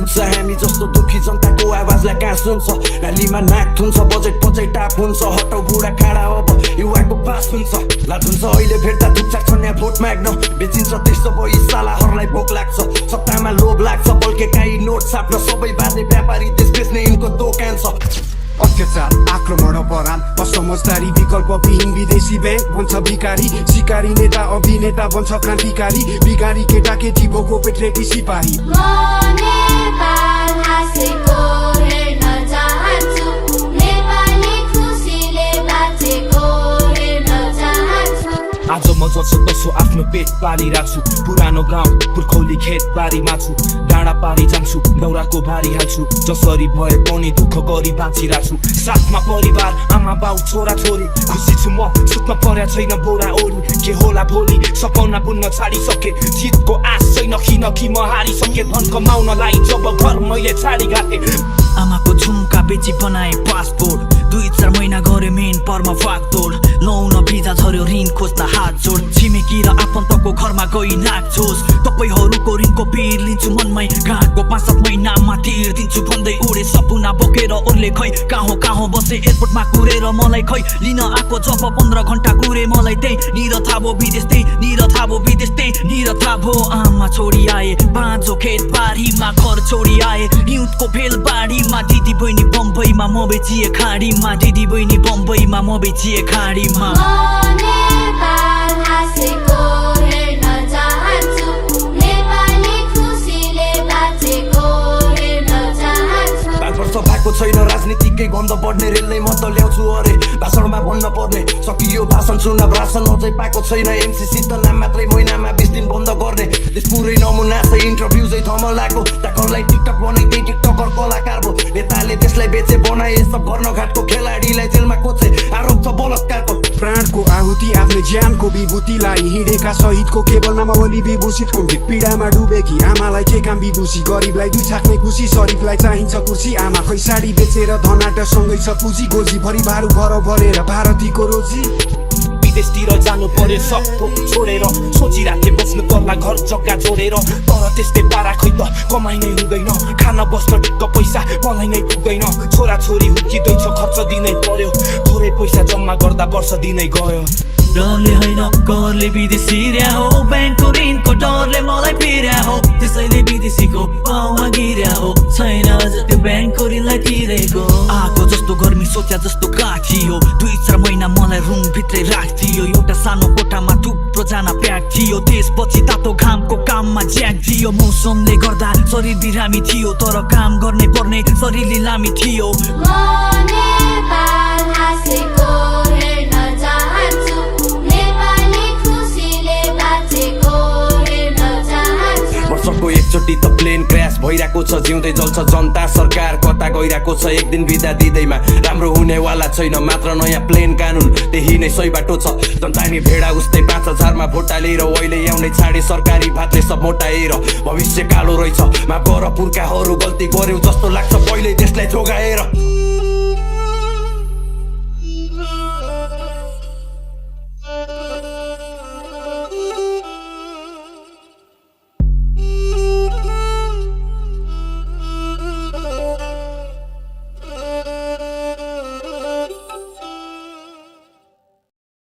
पुग्छ हामी जस्तो दुखी जनताको आवाजलाई कहाँ सुन्छ र्यालीमा नाक थुन्छ बजेट पचै टाप हुन्छ हटाउ बुढा खाडा अब युवाको पास हुन्छ लाथुन्छ अहिले भेट्दा थुक्छा छन्या भोट माग्न बेचिन्छ त्यसो भई सालाहरूलाई भोक लाग्छ सत्तामा लोभ लाग्छ बल्केका यी नोट छाप्न सबै बाजे व्यापारी देश बेच्ने यिनको दोकान छ अत्याचार आक्रमण अपराध असमझदारी विकल्प विहीन विदेशी बैंक बन्छ भिकारी शिकारी नेता अभिनेता बन्छ क्रान्तिकारी बिगारी केटा केटी भोको पेट्रेटी सिपाही आज म जसो तसो आफ्नो पेट पालिरहेको छु पुरानो गाउँ पुर्खौली खेत बारीमा छु डाँडा पारी जान्छु दौराको भारी हाल्छु जसरी भए पनि दुःख गरी बाँचिरहेको छु साथमा परिवार आमा बाउ छोरा छोरी खुसी छु म सुत्न पर्या छैन बोरा ओरी के होला भोलि सपना बुन्न छाडिसके जितको आश छैन किन कि म हारिसके धन कमाउनलाई जब घर मैले छाडी गाथे आमाको झुम्का बेची बनाए पासपोर्ट 2-4 महिना गरे मेन परमा फाक्तोड लाउन भिजा झर्यो ऋण खोज्दा हात जोड छिमेकी र आफन्तको घरमा गई नाच्छोस् तपाईँहरूको ऋणको बिल लिन्छु मनमै गाँको 5-7 महिनामा तिर्दिन्छु भन्दै उडे सपना बोकेर ओर्ले खै कहाँ बसे एयरपोर्टमा कुरेर मलाई खै लिन आएको जब 15 घण्टा कुरे मलाई त्यही निरथा भो विदेश त्यही निरथा भो विदेश त्यही निरथा भो आमा छोडी आए बाँझो खेत बारीमा घर छोडी आए हिउँदको भेल बाढीमा दिदी बहिनी बम्बईमा म बेचिए खाडीमा दिदी बहिनी बम्बईमा म बेचिए खाडीमा भएको छैन राजनीतिकै गन्ध बढ्ने रेलमै म त ल्याउँछु अरे भाषणमा भन्न पर्ने सकियो भाषण चुनाव रासन अझै पाएको छैन एमसीसी त नाम मात्रै महिनामा 20 दिन बन्द गर्ने देश पुरै नमुना छ इन्टरभ्यू चाहिँ थम लागो टाकरलाई टिकटक बनाइदिए टिकटकर कलाकार भो नेताले त्यसलाई बेचे बनाए यसो गर्न घाटको खेलाडीलाई जेलमा कोचे आरोप छ बलात्कारको प्राणको आहुति आफ्नो ज्यानको विभूतिलाई हिँडेका शहीदको केवल नामावली विभूषित कुण्ठित पीडामा डुबेकी आमालाई के काम विभूषी गरिबलाई दुई छाक्ने खुसी शरीफलाई चाहिन्छ कुर्सी आमा खै साडी बेचेर धनाट सँगै छ पुँजी गोजी भरि भारू भर भरेर भारतीको रोजी विदेशतिर जानु पर्यो सबको छोडेर सोचिराखे बस्नु पर्ला घर जग्गा जोडेर तर त्यस्तै पारा खै त कमाइ नै हुँदैन खान बस्न टिक्क पैसा मलाई नै पुग्दैन छोरा छोरी हुर्किँदैछ खर्च दिनै पर्यो थोरै पैसा जम्मा गर्दा वर्ष दिनै गयो डरले होइन करले विदेशी र्या हो ब्याङ्कको ऋणको डरले मलाई पिर्या हो त्यसैले विदेशीको पाउमा गिर्या हो छैन त्यो ब्याङ्कको ऋणलाई तिरेको आगो जस्तो गर्मी सोच्या जस्तो काटियो 2-4 महिना मलाई रुम भित्रै राखिदियो एउटा सानो कोठामा थुप्रो जना प्याक थियो त्यसपछि तातो घामको काममा ज्याक दियो मौसमले गर्दा शरीर बिरामी थियो तर काम गर्ने पर्ने शरीर लिलामी थियो वर्षको एकचोटि त प्लेन क्र्यास भइरहेको छ जिउँदै जल्छ जनता सरकार कता गइरहेको छ एक दिन बिदा दिँदैमा राम्रो हुनेवाला छैन मात्र नयाँ प्लेन कानुन त्यही नै सही बाटो छ जनता नि भेडा उस्तै 5000 मा भोट हालेर अहिले आउने छाडे सरकारी भातले सब मोटाएर भविष्य कालो रहेछ माफ गर पुर्खाहरू गल्ती गर्यो जस्तो लाग्छ पहिले त्यसलाई जोगाएर